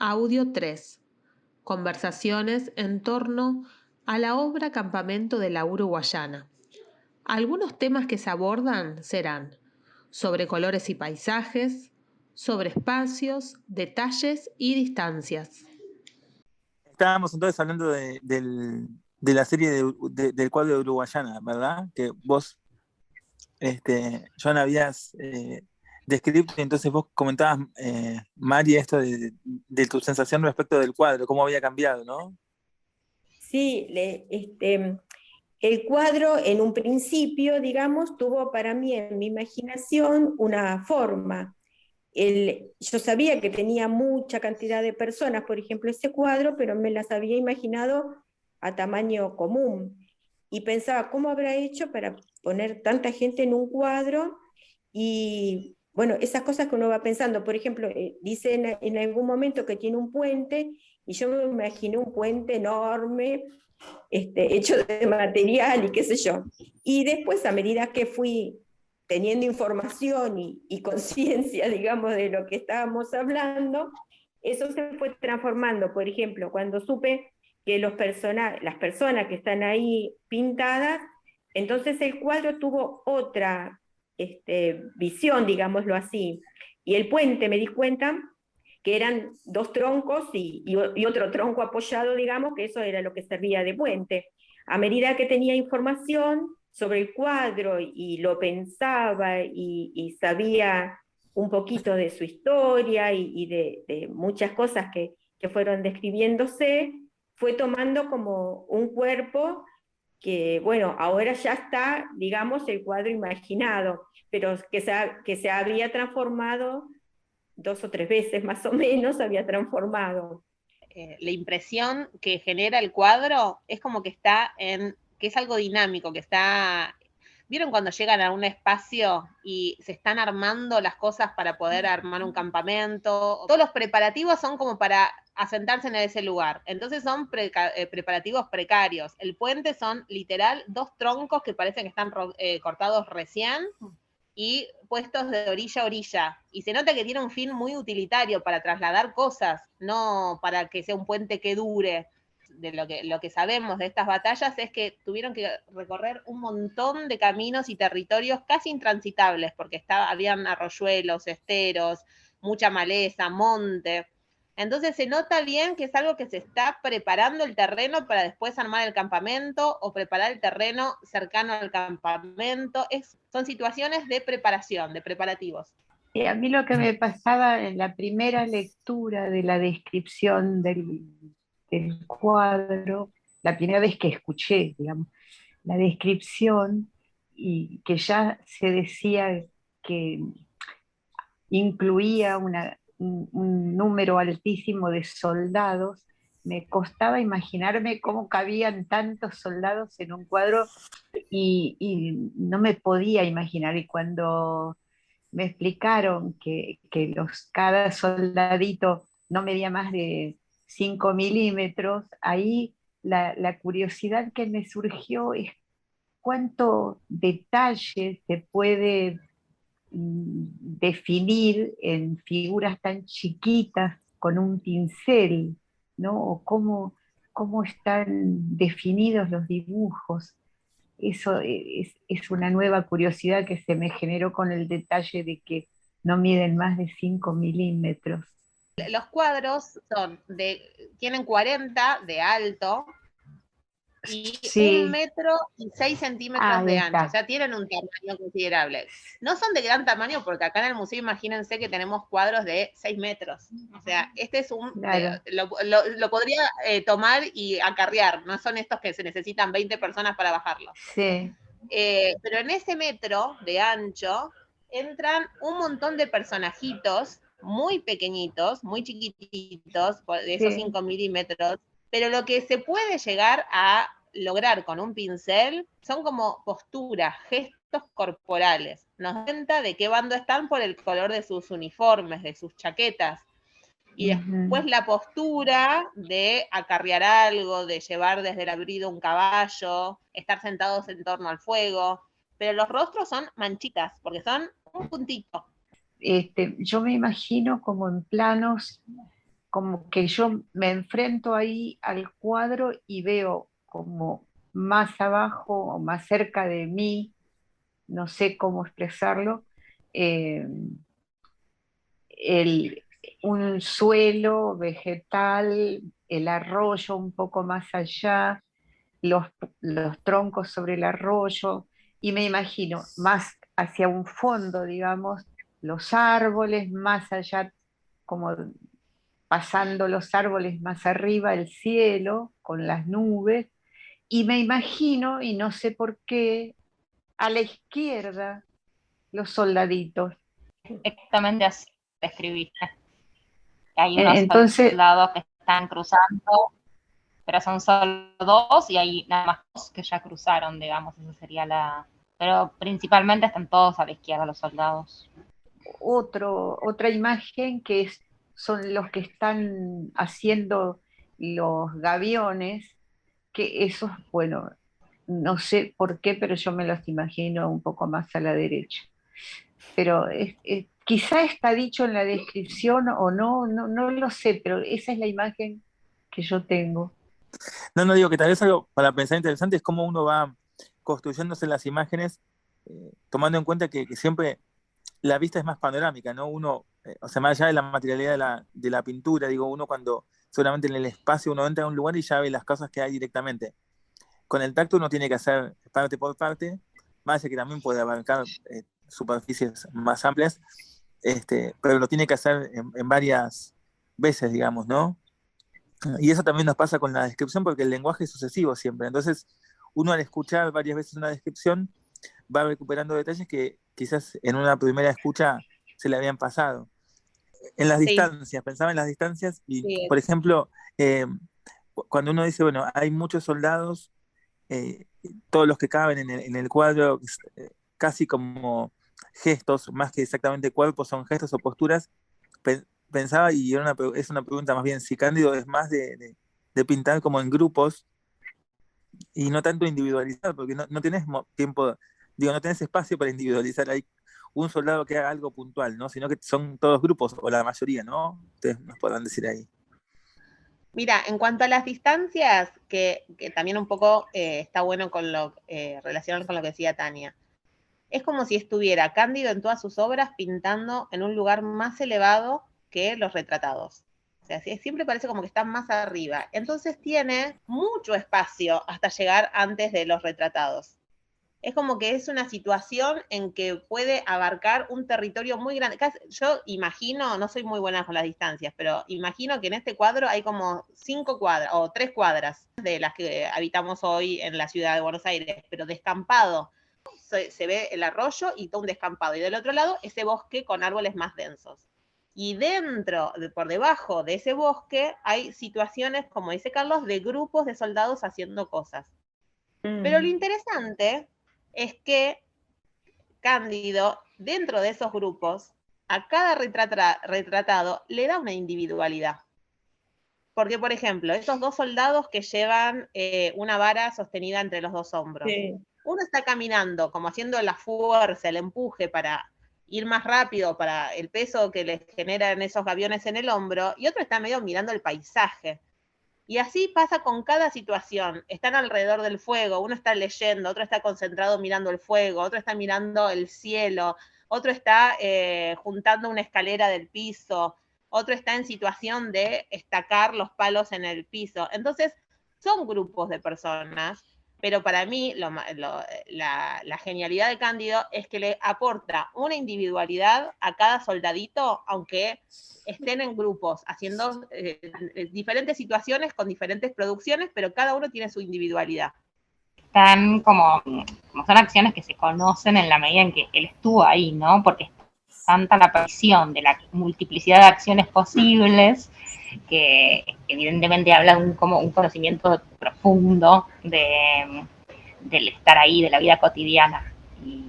Audio 3. Conversaciones en torno a la obra Campamento de la Uruguayana. Algunos temas que se abordan serán sobre colores y paisajes, sobre espacios, detalles y distancias. Estábamos entonces hablando de la serie del cuadro de Uruguayana, ¿verdad? Que vos, Joan, habías descrito, y entonces vos comentabas, Mari, esto de tu sensación respecto del cuadro, cómo había cambiado, ¿no? Sí, el cuadro en un principio, digamos, tuvo para mí en mi imaginación una forma. Yo sabía que tenía mucha cantidad de personas, por ejemplo, ese cuadro, pero me las había imaginado a tamaño común. Y pensaba, ¿cómo habrá hecho para poner tanta gente en un cuadro? Y bueno, esas cosas que uno va pensando, por ejemplo, dice en algún momento que tiene un puente, y yo me imaginé un puente enorme, hecho de material y qué sé yo. Y después, a medida que fui teniendo información y conciencia, digamos, de lo que estábamos hablando, eso se fue transformando. Por ejemplo, cuando supe que las personas que están ahí pintadas, entonces el cuadro tuvo otra visión, digámoslo así. Y el puente, me di cuenta, que eran dos troncos y otro tronco apoyado, digamos, que eso era lo que servía de puente. A medida que tenía información sobre el cuadro y lo pensaba y sabía un poquito de su historia y de muchas cosas que fueron describiéndose, fue tomando como un cuerpo que, bueno, ahora ya está, digamos, el cuadro imaginado, pero que se había transformado 2 o 3 veces más o menos, había transformado. La impresión que genera el cuadro es como que que es algo dinámico, que está. ¿Vieron cuando llegan a un espacio y se están armando las cosas para poder armar un campamento? Todos los preparativos son como para asentarse en ese lugar. Entonces son preparativos precarios. El puente son literal 2 troncos que parecen que están cortados recién y puestos de orilla a orilla. Y se nota que tiene un fin muy utilitario para trasladar cosas, no para que sea un puente que dure. De lo que sabemos de estas batallas es que tuvieron que recorrer un montón de caminos y territorios casi intransitables, porque habían arroyuelos, esteros, mucha maleza, monte. Entonces se nota bien que es algo que se está preparando el terreno para después armar el campamento o preparar el terreno cercano al campamento. Son situaciones de preparación, de preparativos. A mí lo que me pasaba en la primera lectura de la descripción del cuadro, la primera vez que escuché, digamos, la descripción y que ya se decía que incluía un número altísimo de soldados, me costaba imaginarme cómo cabían tantos soldados en un cuadro y no me podía imaginar. Y cuando me explicaron que cada soldadito no medía más de 5 milímetros, ahí la curiosidad que me surgió es cuánto detalle se puede definir en figuras tan chiquitas con un pincel, ¿no? O cómo están definidos los dibujos. Eso es una nueva curiosidad que se me generó con el detalle de que no miden más de 5 milímetros. Los cuadros tienen 40 de alto y Sí. 1,6 metros de ancho, o sea, tienen un tamaño considerable. No son de gran tamaño porque acá en el museo imagínense que tenemos cuadros de 6 metros, o sea, este es Claro. lo podría tomar y acarrear, no son estos que se necesitan 20 personas para bajarlo. Sí. Pero en ese metro de ancho entran un montón de personajitos muy pequeñitos, muy chiquititos, de esos 5 milímetros, pero lo que se puede llegar a lograr con un pincel son como posturas, gestos corporales. Nos da cuenta de qué bando están por el color de sus uniformes, de sus chaquetas. Y después la postura de acarrear algo, de llevar desde el abrigo un caballo, estar sentados en torno al fuego. Pero los rostros son manchitas, porque son un puntito. Yo me imagino como en planos como que yo me enfrento ahí al cuadro y veo como más abajo o más cerca de mí, no sé cómo expresarlo, eh, el, un suelo vegetal, el arroyo un poco más allá, los, los troncos sobre el arroyo, y me imagino más hacia un fondo, digamos, los árboles, más allá, como pasando los árboles más arriba, el cielo con las nubes, y me imagino, y no sé por qué, a la izquierda los soldaditos. Exactamente así describiste. Hay unos Entonces, soldados que están cruzando, pero son solo dos y hay nada más dos que ya cruzaron, digamos, esa sería la... Pero principalmente están todos a la izquierda los soldados. otra imagen son los que están haciendo los gaviones, que esos, bueno, no sé por qué, pero yo me los imagino un poco más a la derecha. Pero quizá está dicho en la descripción o no, no lo sé, pero esa es la imagen que yo tengo. No digo que tal vez algo para pensar interesante es cómo uno va construyéndose las imágenes, tomando en cuenta que siempre la vista es más panorámica, ¿no? Uno, o sea, más allá de la materialidad de la pintura, digo, uno cuando seguramente en el espacio uno entra a un lugar y ya ve las cosas que hay directamente. Con el tacto uno tiene que hacer parte por parte, más allá que también puede abarcar superficies más amplias, pero lo tiene que hacer en varias veces, digamos, ¿no? Y eso también nos pasa con la descripción porque el lenguaje es sucesivo siempre. Entonces, uno al escuchar varias veces una descripción va recuperando detalles que quizás en una primera escucha se le habían pasado. En las Sí, distancias, pensaba en las distancias y, sí. por ejemplo, cuando uno dice, bueno, hay muchos soldados, todos los que caben en el cuadro, casi como gestos, más que exactamente cuerpos, son gestos o posturas, pensaba, y es una pregunta más bien, si Cándido es más de pintar como en grupos y no tanto individualizar, porque no tenés tiempo, digo, no tenés espacio para individualizar. Hay un soldado que haga algo puntual, ¿no? Sino que son todos grupos, o la mayoría, ¿no? Ustedes nos podrán decir ahí. Mira, en cuanto a las distancias, que también un poco está bueno con lo relacionado con lo que decía Tania. Es como si estuviera Cándido en todas sus obras pintando en un lugar más elevado que los retratados. O sea, siempre parece como que está más arriba. Entonces tiene mucho espacio hasta llegar antes de los retratados. Es como que es una situación en que puede abarcar un territorio muy grande. Yo imagino, no soy muy buena con las distancias, pero imagino que en este cuadro hay como 5 cuadras o 3 cuadras de las que habitamos hoy en la ciudad de Buenos Aires, pero descampado. Se ve el arroyo y todo un descampado. Y del otro lado, ese bosque con árboles más densos. Y dentro, por debajo de ese bosque, hay situaciones, como dice Carlos, de grupos de soldados haciendo cosas. Pero lo interesante es que Cándido, dentro de esos grupos, a cada retratado le da una individualidad. Porque, por ejemplo, esos dos soldados que llevan una vara sostenida entre los dos hombros. Sí. Uno está caminando, como haciendo la fuerza, el empuje para ir más rápido, para el peso que les generan esos gaviones en el hombro, y otro está medio mirando el paisaje. Y así pasa con cada situación. Están alrededor del fuego, uno está leyendo, otro está concentrado mirando el fuego, otro está mirando el cielo, otro está juntando una escalera del piso, otro está en situación de estacar los palos en el piso. Entonces, son grupos de personas, pero para mí la genialidad de Cándido es que le aporta una individualidad a cada soldadito, aunque estén en grupos, haciendo diferentes situaciones con diferentes producciones, pero cada uno tiene su individualidad. Están como son acciones que se conocen en la medida en que él estuvo ahí, ¿no? Porque es tanta la aparición de la multiplicidad de acciones posibles que evidentemente habla de un conocimiento profundo del estar ahí, de la vida cotidiana. Y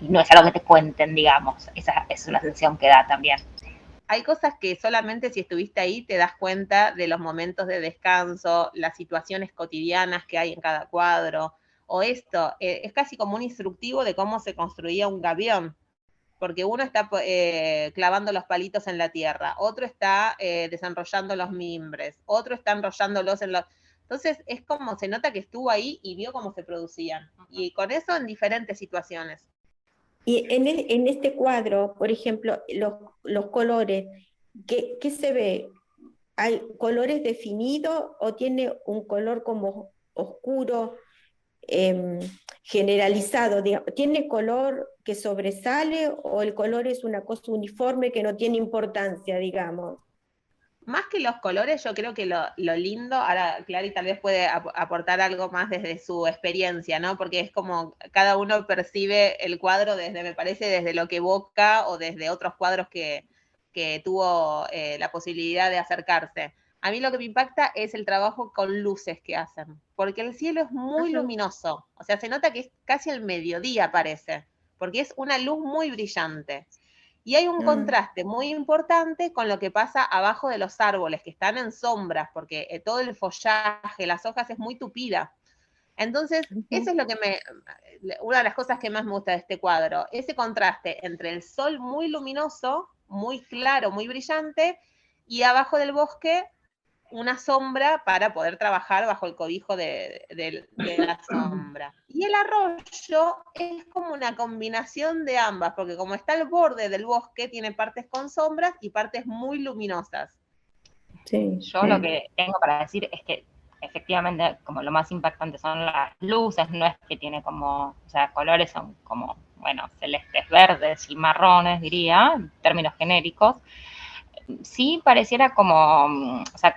no es algo que te cuenten, digamos. Esa es una sensación que da también. Hay cosas que solamente si estuviste ahí te das cuenta de los momentos de descanso, las situaciones cotidianas que hay en cada cuadro, o esto, es casi como un instructivo de cómo se construía un gavión, porque uno está clavando los palitos en la tierra, otro está desenrollando los mimbres, otro está enrollándolos en los... Entonces es como, se nota que estuvo ahí y vio cómo se producían. Y con eso en diferentes situaciones. Y en este cuadro, por ejemplo, los colores, ¿qué se ve? ¿Hay colores definidos o tiene un color como oscuro, generalizado? Digamos? ¿Tiene color que sobresale o el color es una cosa uniforme que no tiene importancia, digamos? Más que los colores, yo creo que lo lindo, ahora Clary tal vez puede aportar algo más desde su experiencia, ¿no? Porque es como cada uno percibe el cuadro desde, me parece, desde lo que evoca o desde otros cuadros que tuvo la posibilidad de acercarse. A mí lo que me impacta es el trabajo con luces que hacen, porque el cielo es muy luminoso, o sea, se nota que es casi el mediodía parece, porque es una luz muy brillante. Y hay un contraste muy importante con lo que pasa abajo de los árboles, que están en sombras, porque todo el follaje, las hojas es muy tupida. Entonces, eso es lo que una de las cosas que más me gusta de este cuadro, ese contraste entre el sol muy luminoso, muy claro, muy brillante, y abajo del bosque una sombra para poder trabajar bajo el cobijo de la sombra. Y el arroyo es como una combinación de ambas, porque como está al borde del bosque, tiene partes con sombras y partes muy luminosas. Sí, Yo lo que tengo para decir es que efectivamente como lo más impactante son las luces, no es que tiene como, o sea, colores son como, bueno, celestes, verdes y marrones, diría, en términos genéricos. Sí pareciera como, o sea,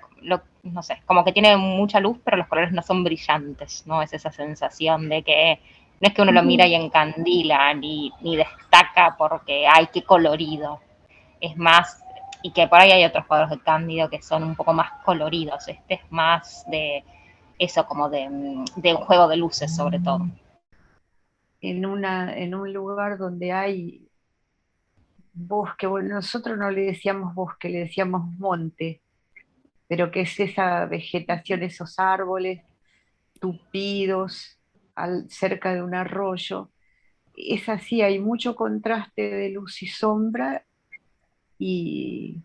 no sé, como que tiene mucha luz, pero los colores no son brillantes, ¿no? Es esa sensación de que no es que uno lo mira y encandila, ni destaca porque, ay, qué colorido. Es más, y que por ahí hay otros cuadros de Cándido que son un poco más coloridos. Este es más de eso, como de un juego de luces, sobre todo. En un lugar donde hay bosque, bueno, nosotros no le decíamos bosque, le decíamos monte, pero que es esa vegetación, esos árboles tupidos cerca de un arroyo. Es así, hay mucho contraste de luz y sombra y,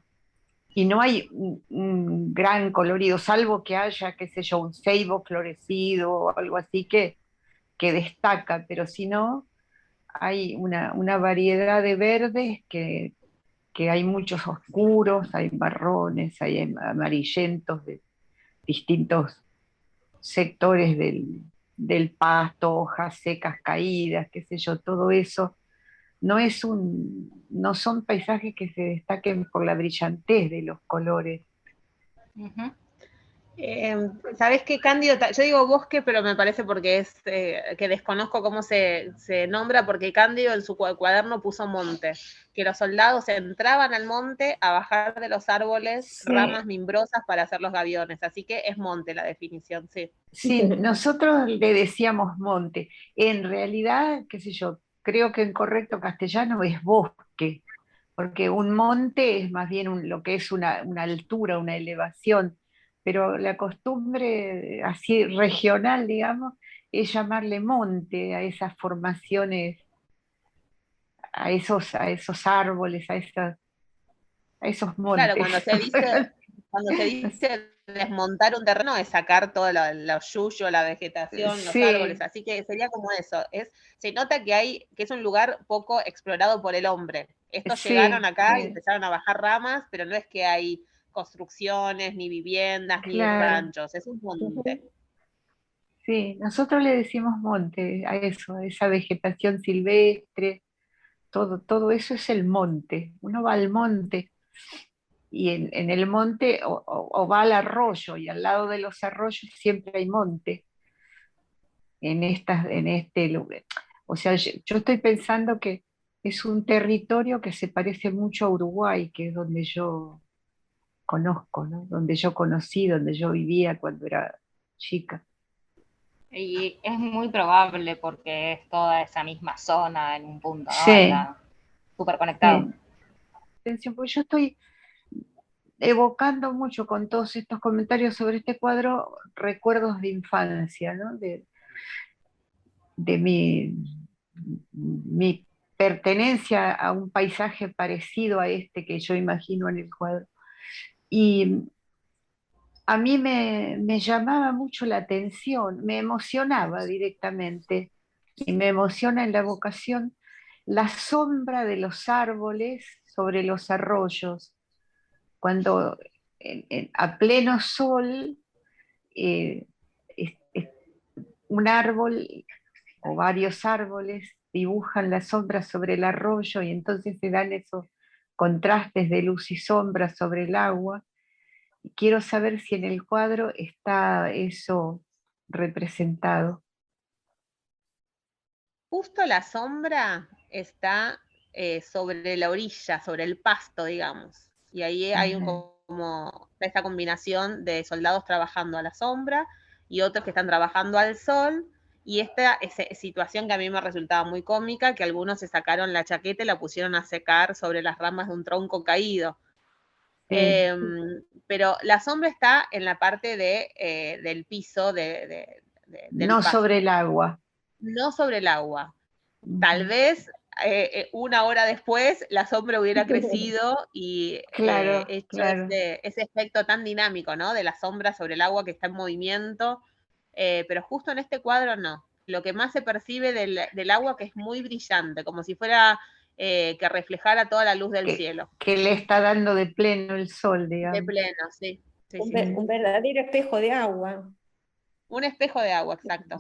y no hay un gran colorido, salvo que haya, qué sé yo, un ceibo florecido o algo así que destaca, pero si no, hay una variedad de verdes que hay muchos oscuros, hay marrones, hay amarillentos de distintos sectores del pasto, hojas secas caídas, qué sé yo, todo eso. No son paisajes que se destaquen por la brillantez de los colores. ¿Sabés qué, Cándido? Yo digo bosque, pero me parece porque es que desconozco cómo se nombra, porque Cándido en su cuaderno puso monte, que los soldados entraban al monte a bajar de los árboles ramas mimbrosas para hacer los gaviones, así que es monte la definición, sí. Sí, nosotros le decíamos monte. En realidad, qué sé yo, creo que en correcto castellano es bosque, porque un monte es más bien lo que es una altura, una elevación, pero la costumbre así regional, digamos, es llamarle monte a esas formaciones, a esos árboles, a esos Claro, montes. cuando se dice desmontar un terreno es sacar todo lo yuyo, la vegetación, los árboles, Sí, así que sería como eso. Se nota que es un lugar poco explorado por el hombre. Estos llegaron sí, acá y sí, empezaron a bajar ramas, pero no es que hay construcciones, ni viviendas, ni claro. ranchos, es un monte. Sí, nosotros le decimos monte a eso, a esa vegetación silvestre, todo eso es el monte. Uno va al monte y en el monte o va al arroyo y al lado de los arroyos siempre hay monte en este lugar. O sea, yo estoy pensando que es un territorio que se parece mucho a Uruguay, que es donde yo conozco, ¿no? Donde yo conocí, donde yo vivía cuando era chica. Y es muy probable porque es toda esa misma zona en un punto, ¿no? Sí, Está súper conectado. sí. Atención, porque yo estoy evocando mucho con todos estos comentarios sobre este cuadro recuerdos de infancia, ¿no? De mi pertenencia a un paisaje parecido a este que yo imagino en el cuadro. Y a mí me llamaba mucho la atención, me emocionaba directamente, y me emociona en la vocación la sombra de los árboles sobre los arroyos, cuando a pleno sol eh, un árbol o varios árboles dibujan la sombra sobre el arroyo y entonces se dan esos contrastes de luz y sombra sobre el agua. Y quiero saber si en el cuadro está eso representado. Justo la sombra está sobre la orilla, sobre el pasto, digamos. Y ahí hay como esta combinación de soldados trabajando a la sombra y otros que están trabajando al sol. Y esta situación que a mí me resultaba muy cómica, que algunos se sacaron la chaqueta y la pusieron a secar sobre las ramas de un tronco caído. Pero la sombra está en la parte del piso del no pasto. sobre el agua. No sobre el agua. Tal vez una hora después la sombra hubiera crecido y Claro, hecho claro. ese efecto tan dinámico, ¿no? De la sombra sobre el agua que está en movimiento, pero justo en este cuadro no. Lo que más se percibe del agua que es muy brillante, como si fuera que reflejara toda la luz del cielo. Que le está dando de pleno el sol, digamos. De pleno, sí. Un verdadero espejo de agua. Un espejo de agua, exacto.